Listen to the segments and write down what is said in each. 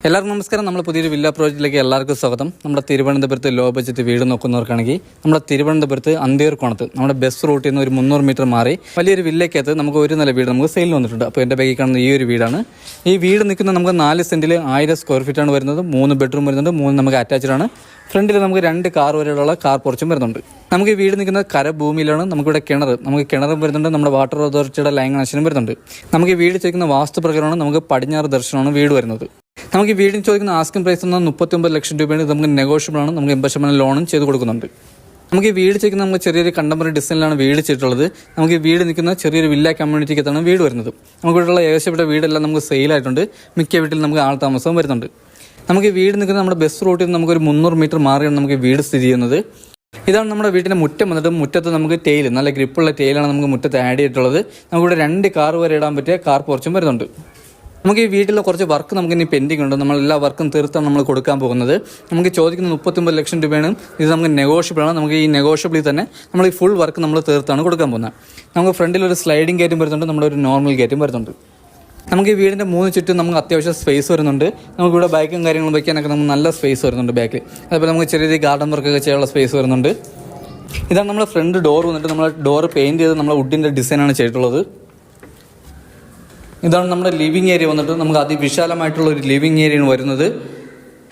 എല്ലാവർക്കും നമസ്കാരം. നമ്മൾ പുതിയൊരു വില്ല പ്രോജക്റ്റിലേക്ക് എല്ലാവർക്കും സ്വാഗതം. നമ്മുടെ തിരുവനന്തപുരത്ത് ലോ ബഡ്ജറ്റ് വീട് നോക്കുന്നവർക്കാണെങ്കിൽ നമ്മുടെ തിരുവനന്തപുരത്ത് അന്തിയൂർക്കോണത്ത് നമ്മുടെ ബസ് റൂട്ടിൽ നിന്ന് ഒരു 300 മീറ്റർ മാറി വലിയൊരു വില്ലയ്ക്കകത്ത് നമുക്ക് ഒരു നില വീട് നമുക്ക് സെയിലിൽ വന്നിട്ടുണ്ട്. അപ്പോൾ എൻ്റെ ബാഗിൽ കാണുന്ന ഈ ഒരു വീടാണ്. ഈ വീട് നിൽക്കുന്ന നമുക്ക് 4 സെൻറ്റിൽ 1000 സ്ക്വയർ ഫീറ്റാണ് വരുന്നത്. 3 ബെഡ്റൂം വരുന്നുണ്ട്, 3 നമുക്ക് അറ്റാച്ച്ഡ് ആണ്. ഫ്രണ്ടിൽ നമുക്ക് 2 കാർ വരെയുള്ള കാർ പോർച്ചും വരുന്നുണ്ട്. നമുക്ക് ഈ വീട് നിൽക്കുന്നത് കരഭൂമിയിലാണ്. നമുക്കിവിടെ കിണറും വരുന്നുണ്ട്. നമ്മുടെ വാട്ടർ അതോറിറ്റിയുടെ ലൈൻ കണക്ഷനും വരുന്നുണ്ട്. നമുക്ക് ഈ വീട് ചോദിക്കുന്ന വാസ്തു പ്രകാരമാണ് നമുക്ക് പടിഞ്ഞാറ് ദർശനമാണ് വീട് വരുന്നത്. നമുക്ക് ഈ വീടിന് ചോദിക്കുന്ന ആസ്കിംഗ് പ്രൈസ് എന്ന് 39 ലക്ഷം രൂപയാണ്. ഇത് നമുക്ക് നെഗോഷ്യബിൾ ആണ്. നമുക്ക് 80% ലോണും ചെയ്ത് കൊടുക്കുന്നുണ്ട്. നമുക്ക് ഈ വീട് ചോദിക്കുന്ന നമുക്ക് ചെറിയൊരു കണ്ടംപററി ഡിസൈനിലാണ് വീട് ചെയ്തിട്ടുള്ളത്. നമുക്ക് ഈ വീട് നിൽക്കുന്ന ചെറിയൊരു വില്ല കമ്മ്യൂണിറ്റിക്കകത്താണ് വീട് വരുന്നത്. നമുക്ക് ഇവിടെയുള്ള ഏകദേശപ്പെട്ട വീടെല്ലാം നമുക്ക് സെയിലായിട്ടുണ്ട്. മിക്ക വീട്ടിൽ നമുക്ക് ആൾ താമസവും വരുന്നുണ്ട്. നമുക്ക് ഈ വീട് നിൽക്കുന്ന നമ്മുടെ ബസ് റൂട്ടിൽ നിന്ന് നമുക്കൊരു 300 മീറ്റർ മാറിയാണ് നമുക്ക് വീട് സ്ഥിതി ചെയ്യുന്നത്. ഇതാണ് നമ്മുടെ വീട്ടിൻ്റെ മുറ്റം വന്നിട്ട് മുറ്റത്ത് നമുക്ക് ടെയിൽ നല്ല ഗ്രിപ്പുള്ള ടെയിലാണ് നമുക്ക് മുറ്റത്ത് ആഡ് ചെയ്തിട്ടുള്ളത്. നമുക്കിവിടെ 2 കാർ വരെ ഇടാൻ പറ്റിയ കാർ പോർച്ചും വരുന്നുണ്ട്. നമുക്ക് ഈ വീട്ടിൽ കുറച്ച് വർക്ക് നമുക്ക് ഇനി പെൻഡിങ് ഉണ്ട്. നമ്മളെല്ലാ വർക്കും തീർത്താണ് നമ്മൾ കൊടുക്കാൻ പോകുന്നത്. നമുക്ക് ചോദിക്കുന്ന 39 ലക്ഷം രൂപയാണ്. ഇത് നമുക്ക് നെഗോഷ്യബിൾ ആണ്. നമുക്ക് ഈ നെഗോഷ്യബിളിൽ തന്നെ നമ്മൾ ഈ ഫുൾ വർക്ക് നമ്മൾ തീർത്താണ് കൊടുക്കാൻ പോകുന്നത്. നമുക്ക് ഫ്രണ്ടിൽ ഒരു സ്ലൈഡിങ് ഗേറ്റും വരുന്നുണ്ട്, നമ്മുടെ ഒരു നോർമൽ ഗേറ്റും വരുന്നുണ്ട്. നമുക്ക് ഈ വീടിൻ്റെ 3 ചുറ്റും നമുക്ക് അത്യാവശ്യം സ്പേസ് വരുന്നുണ്ട്. നമുക്കിവിടെ ബൈക്കും കാര്യങ്ങളും വയ്ക്കാനൊക്കെ നമുക്ക് നല്ല സ്പേസ് വരുന്നുണ്ട് ബാക്കിൽ. അതുപോലെ നമുക്ക് ചെറിയ ഗാർഡൻ വർക്കൊക്കെ ചെയ്യാനുള്ള സ്പേസ് വരുന്നുണ്ട്. ഇതാണ് നമ്മുടെ ഫ്രണ്ട് ഡോർ വന്നിട്ട് നമ്മൾ ഡോർ പെയിൻറ്റ് ചെയ്ത് നമ്മൾ വുഡിൻ്റെ ഡിസൈനാണ് ചെയ്തിട്ടുള്ളത്. ഇതാണ് നമ്മുടെ ലിവിങ് ഏരിയ വന്നിട്ട് നമുക്ക് അതിവിശാലമായിട്ടുള്ള ഒരു ലിവിങ് ഏരിയയാണ് വരുന്നത്.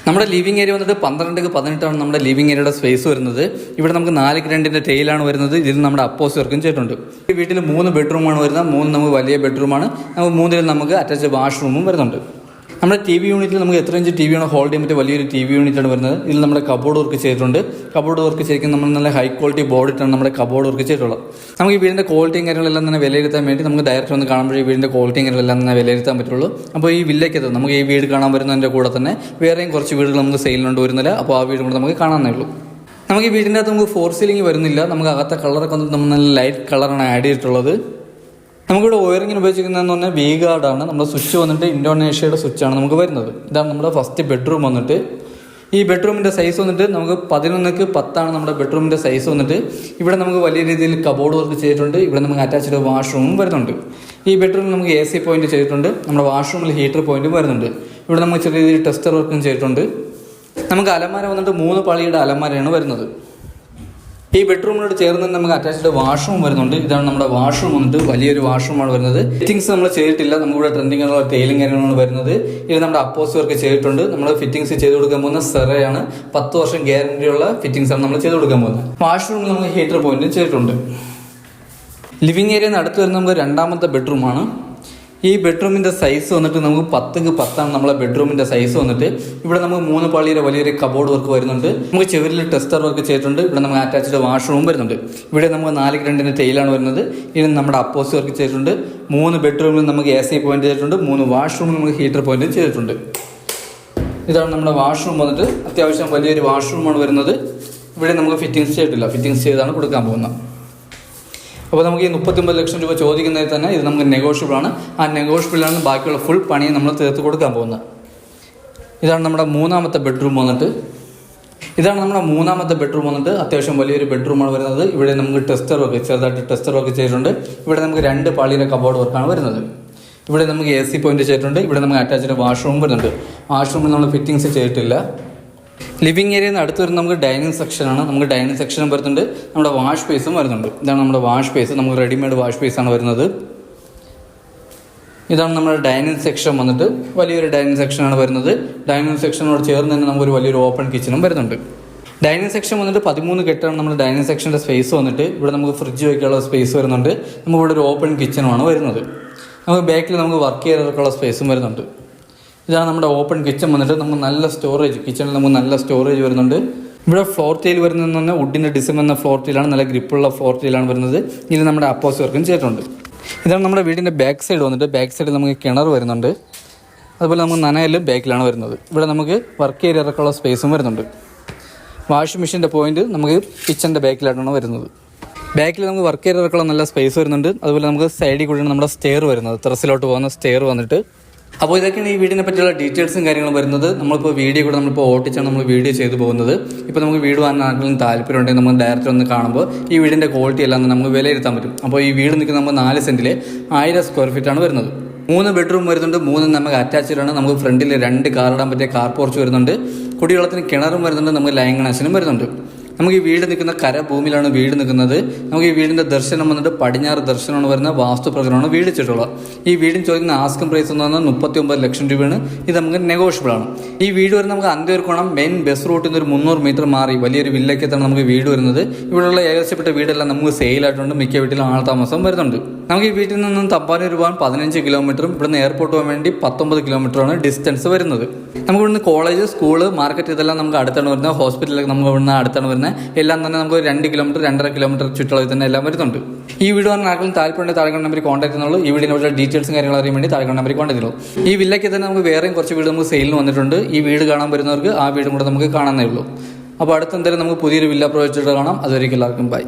നമ്മുടെ ലിവിങ് ഏരിയ വന്നിട്ട് 12x18 നമ്മുടെ ലിവിങ് ഏരിയയുടെ സ്പേസ് വരുന്നത്. ഇവിടെ നമുക്ക് 4x2 ടൈലാണ് വരുന്നത്. ഇതിൽ നമ്മുടെ അപ്പോസ് വർക്കും ചെയ്തിട്ടുണ്ട്. ഈ വീട്ടിൽ 3 ബെഡ്റൂമാണ് വരുന്നത്. 3 നമുക്ക് വലിയ ബെഡ്റൂമാണ്. നമുക്ക് 3 നമുക്ക് അറ്റാച്ച് വാഷ്റൂമും വരുന്നുണ്ട്. നമ്മുടെ ടി വി യൂണിറ്റിൽ നമുക്ക് എത്ര ഇഞ്ച് ടി വിയാണ് ഹോൾഡ് ചെയ്യാൻ പറ്റിയ വലിയൊരു ടി വി യൂണിറ്റാണ് വരുന്നത്. ഇതിൽ നമ്മുടെ കബോർഡ് വർക്ക് ചെയ്തിട്ടുണ്ട്. കബോർഡ് വർക്ക് ശരിക്കും നമ്മൾ നല്ല ഹൈ ക്വാളിറ്റി ബോർഡിട്ടാണ് നമ്മുടെ കബോർഡ് വർക്ക് ചെയ്തിട്ടുള്ളത്. നമുക്ക് ഈ വീടിൻ്റെ ക്വാളിറ്റിയും കാര്യങ്ങളെല്ലാം തന്നെ വിലയിരുത്താൻ വേണ്ടി നമുക്ക് ഡയറക്റ്റ് ഒന്ന് കാണുമ്പോൾ ഈ വീടിൻ്റെ ക്വാളിറ്റിയും കാര്യങ്ങളെല്ലാം തന്നെ വിലയിരുത്താൻ പറ്റുള്ളൂ. അപ്പോൾ ഈ വില്ലയ്ക്കകത്ത് നമുക്ക് ഈ വീട് കാണാൻ വരുന്നതിൻ്റെ കൂടെ തന്നെ വേറെയും കുറച്ച് വീടുകൾ നമുക്ക് സെയിലിനുണ്ട് വരുന്നില്ല. അപ്പോൾ ആ വീട് കൂടെ നമുക്ക് കാണാനേ ഉള്ളൂ. നമുക്ക് ഈ വീടിൻ്റെ അകത്ത് നമുക്ക് ഫോർ സീലിംഗ് വരുന്നില്ല. നമുക്ക് അകത്തെ കളറൊക്കെ വന്നിട്ട് നമ്മൾ നല്ല ലൈറ്റ് കളറാണ് ആഡ് ചെയ്തിട്ടുള്ളത്. നമുക്കിവിടെ വയറിങ്ങിന് ഉപയോഗിച്ചിരിക്കുന്നതെന്ന് പറഞ്ഞാൽ വി ഗാർഡാണ്. നമ്മുടെ സ്വിച്ച് വന്നിട്ട് ഇന്തോനേഷ്യയുടെ സ്വിച്ചാണ് നമുക്ക് വരുന്നത്. ഇതാണ് നമ്മുടെ ഫസ്റ്റ് ബെഡ്റൂം വന്നിട്ട്. ഈ ബെഡ്റൂമിൻ്റെ സൈസ് വന്നിട്ട് നമുക്ക് 11x10 നമ്മുടെ ബെഡ്റൂമിൻ്റെ സൈസ് വന്നിട്ട്. ഇവിടെ നമുക്ക് വലിയ രീതിയിൽ കബോർഡ് വർക്ക് ചെയ്തിട്ടുണ്ട്. ഇവിടെ നമുക്ക് അറ്റാച്ച്ഡ് വാഷ്റൂമും വരുന്നുണ്ട്. ഈ ബെഡ്റൂമിൽ നമുക്ക് AC പോയിന്റ് ചെയ്തിട്ടുണ്ട്. നമ്മുടെ വാഷ്റൂമിൽ ഹീറ്റർ പോയിന്റും വരുന്നുണ്ട്. ഇവിടെ നമുക്ക് ചെറിയ രീതിയിൽ ടെസ്റ്റർ വർക്കും ചെയ്തിട്ടുണ്ട്. നമുക്ക് അലമാര വന്നിട്ട് 3 പാളിയുടെ അലമാരയാണ് വരുന്നത്. ഈ ബെഡ്റൂമിനോട് ചേർന്ന് തന്നെ നമുക്ക് അറ്റാച്ച്ഡ് വാഷ്റൂം വരുന്നുണ്ട്. ഇതാണ് നമ്മുടെ വാഷ്റൂം വന്നിട്ട് വലിയൊരു വാഷ്റൂമാണ് വരുന്നത്. ഫിറ്റിംഗ്സ് നമ്മൾ ചെയ്തിട്ടില്ല. നമുക്കിവിടെ ട്രെൻഡിങ് ആയിട്ടുള്ള ടൈലും കാര്യങ്ങളാണ് വരുന്നത്. ഇത് നമ്മുടെ അപ്പോസ് വർക്ക് ചെയ്തിട്ടുണ്ട്. നമ്മൾ ഫിറ്റിംഗ്സ് ചെയ്ത് കൊടുക്കാൻ പോകുന്ന സെറയാണ്. 10 വർഷം ഗ്യാരണ്ടിയുള്ള ഫിറ്റിംഗ്സ് ആണ് നമ്മൾ ചെയ്ത് കൊടുക്കാൻ പോകുന്നത്. വാഷ്റൂമിൽ നമുക്ക് ഹീറ്റർ പോയിന്റും ചെയ്തിട്ടുണ്ട്. ലിവിങ് ഏരിയയിൽ അടുത്ത് വരുന്ന നമുക്ക് 2ാമത്തെ ബെഡ്റൂമാണ്. ഈ ബെഡ്റൂമിൻ്റെ സൈസ് വന്നിട്ട് നമുക്ക് 10x10 നമ്മളെ ബെഡ്റൂമിൻ്റെ സൈസ് വന്നിട്ട്. ഇവിടെ നമുക്ക് 3 പാളിയുടെ വലിയൊരു കബോർഡ് വർക്ക് വരുന്നുണ്ട്. നമുക്ക് ചെവിരിൽ ടെസ്റ്റർ വർക്ക് ചെയ്തിട്ടുണ്ട്. ഇവിടെ നമുക്ക് അറ്റാച്ച്ഡ് വാഷ്റൂം വരുന്നുണ്ട്. ഇവിടെ നമുക്ക് 4x2 ടൈലാണ് വരുന്നത്. ഇത് നമ്മുടെ അപ്പോസ് വർക്ക് ചെയ്തിട്ടുണ്ട്. 3 ബെഡ്റൂമിൽ നമുക്ക് AC പോയിന്റ് ചെയ്തിട്ടുണ്ട്. 3 വാഷ്റൂമിൽ നമുക്ക് ഹീറ്റർ പോയിന്റ് ചെയ്തിട്ടുണ്ട്. ഇതാണ് നമ്മുടെ വാഷ്റൂം വന്നിട്ട്. അത്യാവശ്യം വലിയൊരു വാഷ്റൂമാണ് വരുന്നത്. ഇവിടെ നമുക്ക് ഫിറ്റിംഗ്സ് ചെയ്തിട്ടില്ല. ഫിറ്റിംഗ്സ് ചെയ്താണ് കൊടുക്കാൻ പോകുന്നത്. അപ്പോൾ നമുക്ക് ഈ 39 ലക്ഷം രൂപ ചോദിക്കുന്നതിൽ തന്നെ ഇത് നമുക്ക് നെഗോഷ്യബിൾ ആണ്. ആ നെഗോഷ്യബിളാണ് ബാക്കിയുള്ള ഫുൾ പണി നമ്മൾ തീർത്ത് കൊടുക്കാൻ പോകുന്നത്. ഇതാണ് നമ്മുടെ 3ാമത്തെ ബെഡ്റൂം വന്നിട്ട്. അത്യാവശ്യം വലിയൊരു ബെഡ്റൂമാണ് വരുന്നത്. ഇവിടെ നമുക്ക് ടെസ്റ്റർ വർക്ക് ചെറുതായിട്ട് ടെസ്റ്റർ വർക്ക് ചെയ്തിട്ടുണ്ട്. ഇവിടെ നമുക്ക് 2 പാളിയുടെ കബോർഡ് വർക്കാണ് വരുന്നത്. ഇവിടെ നമുക്ക് AC പോയിന്റ് ചെയ്തിട്ടുണ്ട്. ഇവിടെ നമുക്ക് അറ്റാച്ച്ഡ് വാഷ്റൂം വരുന്നുണ്ട്. വാഷ്റൂമിൽ നമ്മൾ ഫിറ്റിംഗ്സ് ചെയ്തിട്ടില്ല. ലിവിങ് ഏരിയയിൽ നിന്ന് അടുത്ത് വരുന്നത് നമുക്ക് ഡൈനിങ് സെക്ഷനാണ്. നമുക്ക് ഡൈനിങ് സെക്ഷനും വരുന്നുണ്ട്. നമ്മുടെ വാഷ് സ്പേസും വരുന്നുണ്ട്. ഇതാണ് നമ്മുടെ വാഷ് സ്പേസ്. നമുക്ക് റെഡിമെയ്ഡ് വാഷ് സ്പേസാണ് വരുന്നത്. ഇതാണ് നമ്മുടെ ഡൈനിങ് സെക്ഷൻ വന്നിട്ട്. വലിയൊരു ഡൈനിങ് സെക്ഷനാണ് വരുന്നത്. ഡൈനിങ് സെക്ഷനോട് ചേർന്ന് തന്നെ നമുക്കൊരു വലിയൊരു ഓപ്പൺ കിച്ചണും വരുന്നുണ്ട്. ഡൈനിങ് സെക്ഷൻ വന്നിട്ട് 13 കെട്ടാണ് നമ്മുടെ ഡൈനിങ് സെക്ഷൻ്റെ സ്പേസ് വന്നിട്ട്. ഇവിടെ നമുക്ക് ഫ്രിഡ്ജ് വയ്ക്കാനുള്ള സ്പേസ് വരുന്നുണ്ട്. നമുക്കിവിടെ ഒരു ഓപ്പൺ കിച്ചണുമാണ് വരുന്നത്. നമുക്ക് ബാക്കിൽ നമുക്ക് വർക്ക് ചെയ്യാനുള്ള സ്പേസും വരുന്നുണ്ട്. ഇതാണ് നമ്മുടെ ഓപ്പൺ കിച്ചൺ വന്നിട്ട്. നമുക്ക് നല്ല സ്റ്റോറേജ് കിച്ചണിൽ നമുക്ക് നല്ല സ്റ്റോറേജ് വരുന്നുണ്ട്. ഇവിടെ ഫ്ലോർ ടൈൽ വരുന്നതെന്ന് പറഞ്ഞാൽ വുഡിൻ്റെ ഡിസൈൻ എന്ന ഫ്ലോർ ടൈലാണ്. നല്ല ഗ്രിപ്പുള്ള ഫ്ലോർ ടൈലാണ് വരുന്നത്. ഇത് നമ്മുടെ അപ്പോസ് വർക്കും ചെയ്തിട്ടുണ്ട്. ഇതാണ് നമ്മുടെ വീടിൻ്റെ ബാക്ക് സൈഡ് വന്നിട്ട്. ബാക്ക് സൈഡിൽ നമുക്ക് കിണർ വരുന്നുണ്ട്. അതുപോലെ നമുക്ക് നനയൽ ബാക്കിലാണ് വരുന്നത്. ഇവിടെ നമുക്ക് വർക്ക് ഏരിയ ഇറക്കാനുള്ള സ്പേസും വരുന്നുണ്ട്. വാഷിംഗ് മെഷീൻ്റെ പോയിന്റ് നമുക്ക് കിച്ചൻ്റെ ബാക്കിലായിട്ടാണ് വരുന്നത്. ബാക്കിൽ നമുക്ക് വർക്ക് ഏരിയ ഇറക്കാനുള്ള നല്ല സ്പേസ് വരുന്നുണ്ട്. അതുപോലെ നമുക്ക് സൈഡിൽ കൂടിയാണ് നമ്മുടെ സ്റ്റെയർ വരുന്നത്. ടെറസിലോട്ട് പോകുന്ന സ്റ്റെയർ വന്നിട്ട്. അപ്പോൾ ഇതൊക്കെയാണ് ഈ വീടിനെ പറ്റിയുള്ള ഡീറ്റെയിൽസും കാര്യങ്ങളും വരുന്നത്. നമ്മളിപ്പോൾ വീഡിയോ കൂടെ നമ്മളിപ്പോൾ ഓട്ടിച്ചാണ് നമ്മൾ വീഡിയോ ചെയ്തു പോകുന്നത്. ഇപ്പോൾ നമുക്ക് വീട് വാങ്ങാൻ ആർക്കെങ്കിലും താല്പര്യം ഉണ്ടെങ്കിൽ നമ്മൾ ഡയറക്റ്റ് ഒന്ന് കാണുമ്പോൾ ഈ വീടിൻ്റെ ക്വാളിറ്റി എല്ലാം നമുക്ക് വിലയിരുത്താൻ പറ്റും. അപ്പോൾ ഈ വീട് നിൽക്കുന്ന നമ്മൾ 4 സെൻറ്റിൽ 1000 സ്ക്വയർ ഫീറ്റാണ് വരുന്നത്. 3 ബെഡ്റൂം വരുന്നുണ്ട്. 3 നമുക്ക് അറ്റാച്ച്ഡ് ആണ്. നമുക്ക് ഫ്രണ്ടിൽ 2 കാർ ഇടാൻ പറ്റിയ കാർ പോർച്ച് വരുന്നുണ്ട്. കുടിവെള്ളത്തിന് കിണറും വരുന്നുണ്ട്. നമുക്ക് ലൈൻ കണക്ഷനും വരുന്നുണ്ട്. നമുക്ക് ഈ വീട് നിൽക്കുന്ന കരഭൂമിയിലാണ് വീട് നിൽക്കുന്നത്. നമുക്ക് ഈ വീടിന്റെ ദർശനം വന്നിട്ട് പടിഞ്ഞാറ് ദർശനമാണ് വരുന്ന വാസ്തുപ്രകാരമാണ് വീട് വെച്ചിട്ടുള്ളത്. ഈ വീടിന് ചോദിക്കുന്ന ആസ്കിംഗ് പ്രൈസ് എന്ന് പറഞ്ഞാൽ 39 ലക്ഷം രൂപയാണ്. ഇത് നമുക്ക് നെഗോഷ്യബിൾ ആണ്. ഈ വീട് വരുന്നത് നമുക്ക് അന്ത്യർക്കോണം മെയിൻ ബസ് റൂട്ടിൽ നിന്ന് ഒരു 300 മീറ്റർ മാറി വലിയൊരു വില്ലയ്ക്കത്താണ് നമുക്ക് വീട് വരുന്നത്. ഇവിടെയുള്ള ഏകദേശപ്പെട്ട വീടെല്ലാം നമുക്ക് സെയിലായിട്ടുണ്ട്. മിക്ക വീട്ടിലും ആൾതാമസം വരുന്നുണ്ട്. നമുക്ക് ഈ വീട്ടിൽ നിന്നും തമ്പാനൂർ പോകാൻ 15 കിലോമീറ്ററും ഇവിടുന്ന് എയർപോർട്ട് പോകാൻ വേണ്ടി 19 കിലോമീറ്ററാണ് ഡിസ്റ്റൻസ് വരുന്നത്. നമുക്ക് ഇവിടുന്ന് കോളേജ്, സ്കൂള്, മാർക്കറ്റ് ഇതെല്ലാം നമുക്ക് അടുത്താണ് വരുന്നത്. ഹോസ്പിറ്റലൊക്കെ നമുക്ക് ഇവിടുന്ന് അടുത്താണ് വരുന്നത്. എല്ലാം തന്നെ നമുക്ക് 2 കിലോമീറ്റർ 2.5 കിലോമീറ്റർ ചുറ്റളവിൽ തന്നെ എല്ലാം വരുന്നുണ്ട്. ഈ വീട് പറഞ്ഞ ആർക്കും താല്പര്യമുണ്ടെങ്കിൽ താഴെ നമ്പറിൽ കോൺടാക്ട് ചെയ്യുന്നുള്ളൂ. ഈ വീടിനെ ഡീറ്റെയിൽസും കാര്യങ്ങളും അറിയാൻ വേണ്ടി താഴെ നമ്പറിൽ കോൺടാക്ട് ചെയ്യുള്ളൂ. ഈ വില്ലയ്ക്ക് തന്നെ നമുക്ക് വേറെയും കുറച്ച് വീട് നമുക്ക് സെയിലിന് വന്നിട്ടുണ്ട്. ഈ വീട് കാണാൻ വരുന്നവർക്ക് ആ വീടും കൂടെ നമുക്ക് കാണാനേ ഉള്ളൂ. അപ്പോൾ അടുത്ത് എന്തായാലും നമുക്ക് പുതിയൊരു വില്ല പ്രോജക്റ്റ് കാണാം. അതുവരെയ്ക്കും എല്ലാവർക്കും ബൈ.